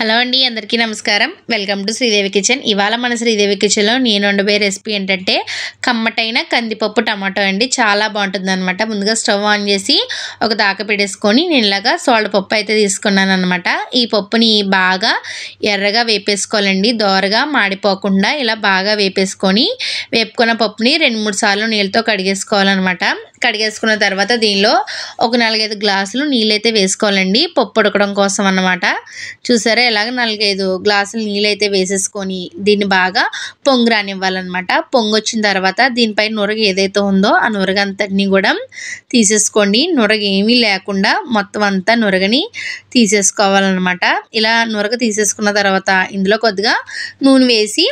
Hello అండి, అందరికీ నమస్కారం. Welcome to Sridevi kitchen. ఇవాళ మన శ్రీదేవి కిచెన్లో నేను వండబోయే రెసిపీ ఏంటంటే కమ్మటైన కందిపప్పు టమాటో అండి. చాలా బాగుంటుంది అనమాట. ముందుగా స్టవ్ ఆన్ చేసి ఒక దాక పెట్టేసుకొని నేను ఇలాగా సోల్డ్ పప్పు అయితే తీసుకున్నాను అనమాట. ఈ పప్పుని బాగా ఎర్రగా వేపేసుకోవాలండి, దోరగా మాడిపోకుండా ఇలా బాగా వేపుకున్న పప్పుని 2-3 సార్లు నీళ్ళతో కడిగేసుకోవాలన్నమాట. కడిగేసుకున్న తర్వాత దీనిలో ఒక 4-5 గ్లాసులు నీళ్ళైతే వేసుకోవాలండి, పప్పు ఉడకడం కోసం అన్నమాట. చూసారా, ఇలాగ 4-5 గ్లాసులు నీళ్ళైతే వేసేసుకొని దీన్ని బాగా పొంగు రానివ్వాలన్నమాట. పొంగు వచ్చిన తర్వాత దీనిపై నురగ ఏదైతే ఉందో ఆ నురగ అంతటిని కూడా తీసేసుకోండి. నురగ ఏమీ లేకుండా మొత్తం అంతా నురగని తీసేసుకోవాలన్నమాట. ఇలా నురగ తీసేసుకున్న తర్వాత ఇందులో కొద్దిగా నూనె వేసి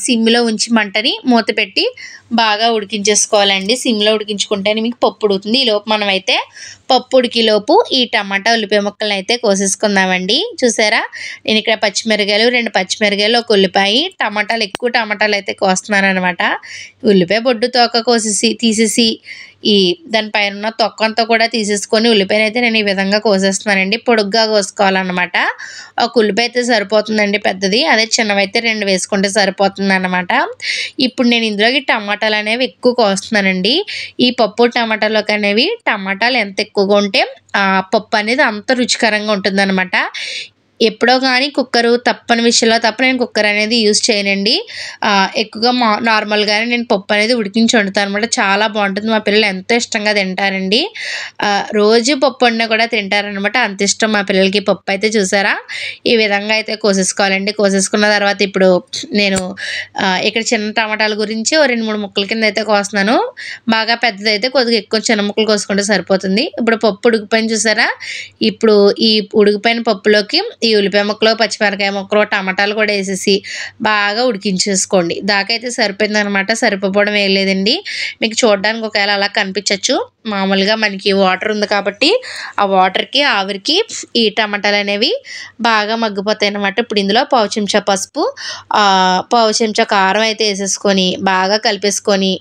సిమ్లో ఉంచి మంటని మూత పెట్టి బాగా ఉడికించేసుకోవాలండి. సిమ్లో ఉడికించుకుంటేనే మీకు పప్పు ఉడుకుతుంది. ఈలోపు మనమైతే పప్పు ఉడికిలోపు ఈ టమాటా ఉల్లిపాయ ముక్కలను అయితే కోసేసుకుందామండి. చూసారా, నేను ఇక్కడ పచ్చిమిరకాయలు, 2 పచ్చిమిరకాయలు, ఒక ఉల్లిపాయ, ఎక్కువ టమాటాలు అయితే కోస్తున్నాను అనమాట. ఉల్లిపాయ బొడ్డు తోక తీసేసి దానిపైన ఉన్న తొక్క అంతా కూడా తీసేసుకొని ఉల్లిపాయను అయితే నేను ఈ విధంగా కోసేస్తున్నానండి. పొడుగ్గా కోసుకోవాలన్నమాట. ఒక ఉల్లిపాయ అయితే సరిపోతుందండి పెద్దది, అదే చిన్నవైతే 2 వేసుకుంటే సరిపోతుంది అనమాట. ఇప్పుడు నేను ఇందులోకి టమాటాలు అనేవి ఎక్కువ కోస్తున్నానండి. ఈ పప్పు టమాటాలోకి అనేవి టమాటాలు ఎంత ఎక్కువగా ఉంటే పప్పు అనేది అంత రుచికరంగా ఉంటుందన్నమాట. ఎప్పుడో కానీ కుక్కరు తప్పని విషయంలో తప్ప నేను కుక్కర్ అనేది యూజ్ చేయనండి. ఎక్కువగా నార్మల్గానే నేను పప్పు అనేది ఉడికించి వండుతాను అనమాట. చాలా బాగుంటుంది. మా పిల్లలు ఎంతో ఇష్టంగా తింటారండి. రోజు పప్పు వండినా కూడా తింటారనమాట, అంత ఇష్టం మా పిల్లలకి పప్పు అయితే. చూసారా, ఈ విధంగా అయితే కోసేసుకోవాలండి. కోసేసుకున్న తర్వాత ఇప్పుడు నేను ఇక్కడ చిన్న టమాటాల గురించి 2-3 ముక్కల కింద అయితే కోస్తున్నాను. బాగా పెద్దదైతే కొద్దిగా ఎక్కువ చిన్న ముక్కలు కోసుకుంటే సరిపోతుంది. ఇప్పుడు పప్పు ఉడికిపోయిన చూసారా, ఇప్పుడు ఈ ఉడికిపోయిన పప్పులోకి ఈ ఉల్లిపాయ ముక్కలు, పచ్చిమిరకాయ ముక్కలు, టమాటాలు కూడా వేసేసి బాగా ఉడికించేసుకోండి. దాకైతే సరిపోయింది అనమాట. సరిపోవడం ఏం లేదండి. మీకు చూడడానికి ఒకవేళ అలా కనిపించవచ్చు. మామూలుగా మనకి వాటర్ ఉంది కాబట్టి ఆ వాటర్కి ఆవిరికి ఈ టమాటాలు అనేవి బాగా మగ్గిపోతాయి అన్నమాట. ఇప్పుడు ఇందులో పావు చెంచా పసుపు, పావు చెంచా కారం అయితే వేసేసుకొని బాగా కలిపేసుకొని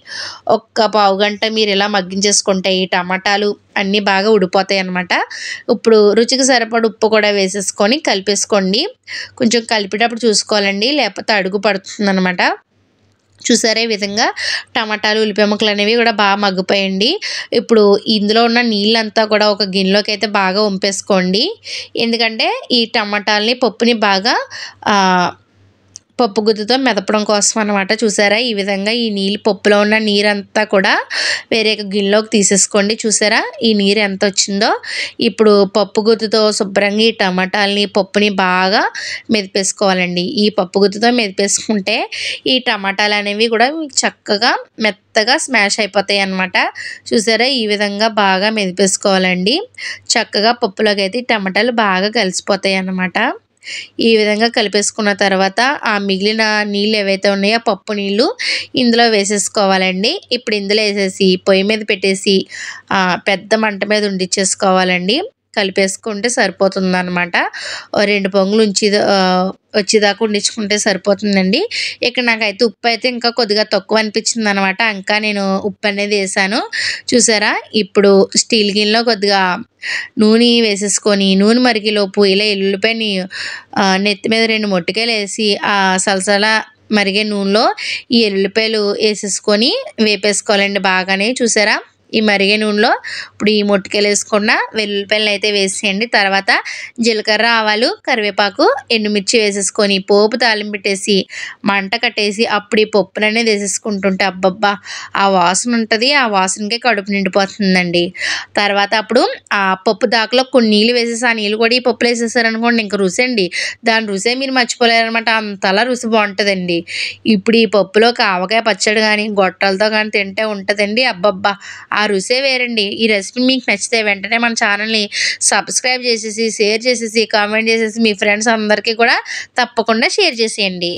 ఒక్క పావు గంట మీరు ఇలా మగ్గించేసుకుంటే ఈ టమాటాలు అన్నీ బాగా ఉడిపోతాయి అన్నమాట. ఇప్పుడు రుచికి సరిపడ ఉప్పు కూడా వేసేసుకొని కలిపేసుకోండి. కొంచెం కలిపేటప్పుడు చూసుకోవాలండి, లేకపోతే అడుగు పడుతుంది అనమాట. చూసారే, ఈ విధంగా టమాటాలు, ఉల్లిపాయ ముక్కలు అనేవి కూడా బాగా మగ్గిపోయండి. ఇప్పుడు ఇందులో ఉన్న నీళ్ళంతా కూడా ఒక గిన్నెలోకి అయితే బాగా వంపేసుకోండి. ఎందుకంటే ఈ టమాటాలని పప్పుని బాగా పప్పు గుత్తితో మెదపడం కోసం అనమాట. చూసారా, ఈ విధంగా ఈ పప్పులో ఉన్న నీరంతా కూడా వేరే గిన్నెలోకి తీసేసుకోండి. చూసారా, ఈ నీరు ఎంత వచ్చిందో. ఇప్పుడు పప్పు గుత్తితో శుభ్రంగా ఈ టమాటాలని, పప్పుని బాగా మెదిపేసుకోవాలండి. ఈ పప్పు గుత్తితో మెదిపేసుకుంటే ఈ టమాటాలు అనేవి కూడా మీకు చక్కగా మెత్తగా స్మాష్ అయిపోతాయి అన్నమాట. చూసారా, ఈ విధంగా బాగా మెదిపేసుకోవాలండి. చక్కగా పప్పులోకి అయితే ఈ టమాటాలు బాగా కలిసిపోతాయి అన్నమాట. ఈ విధంగా కలిపేసుకున్న తర్వాత ఆ మిగిలిన నీళ్ళు ఏవైతే ఉన్నాయో పప్పు నీళ్ళు ఇందులో వేసేసుకోవాలండి. ఇప్పుడు ఇందులో వేసేసి పొయ్యి మీద పెట్టేసి పెద్ద మంట మీద ఉండిచ్చేసుకోవాలండి. కలిపేసుకుంటే సరిపోతుందన్నమాట. 2 పొంగులు వచ్చేదాకా ఉండించుకుంటే సరిపోతుందండి. ఇక్కడ నాకైతే ఉప్పు అయితే ఇంకా కొద్దిగా తక్కువ అనిపించింది అనమాట. ఇంకా నేను ఉప్పు అనేది వేసాను. చూసారా, ఇప్పుడు స్టీల్ గిన్నెలో కొద్దిగా నూనె వేసేసుకొని నూనె మరిగేలోపు ఇలా ఎల్లుల్లిపాయని నెత్తి మీద 2 మొట్టికాయలు వేసి సలసల మరిగే నూనెలో ఈ ఎల్లుల్లిపాయలు వేసేసుకొని వేపేసుకోవాలండి బాగానే. చూసారా, ఈ మరిగే నూనెలో ఇప్పుడు ఈ మొట్టికాయలు వేసుకున్న వెల్లుల్లిపాయలు అయితే వేసేయండి. తర్వాత జీలకర్ర, ఆవాలు, కరివేపాకు, ఎండుమిర్చి వేసేసుకొని పోపు తాలింపు పెట్టేసి మంట కట్టేసి అప్పుడు ఈ పప్పులు అనేది వేసేసుకుంటుంటే అబ్బబ్బా ఆ వాసన ఉంటుంది. ఆ వాసనకే కడుపు నిండిపోతుందండి. తర్వాత అప్పుడు ఆ పప్పు దాకలో కొన్ని నీళ్ళు వేసేసి ఆ నీళ్ళు కూడా ఈ పప్పులు వేసేసారనుకోండి, ఇంకా రుచి అండి. దాని రుసే మీరు మర్చిపోలేరనమాట. అంతలా రుచి బాగుంటుందండి. ఇప్పుడు ఈ పప్పులోకి ఆవకాయ పచ్చడి కానీ గొట్టాలతో కానీ తింటే ఉంటుందండి. అబ్బబ్బా ఆ రుసే వేరండి. ఈ రెసిపీ మీకు నచ్చితే వెంటనే మన ఛానల్ని సబ్స్క్రైబ్ చేసేసి, షేర్ చేసేసి, కామెంట్ చేసేసి మీ ఫ్రెండ్స్ అందరికీ కూడా తప్పకుండా షేర్ చేసేయండి.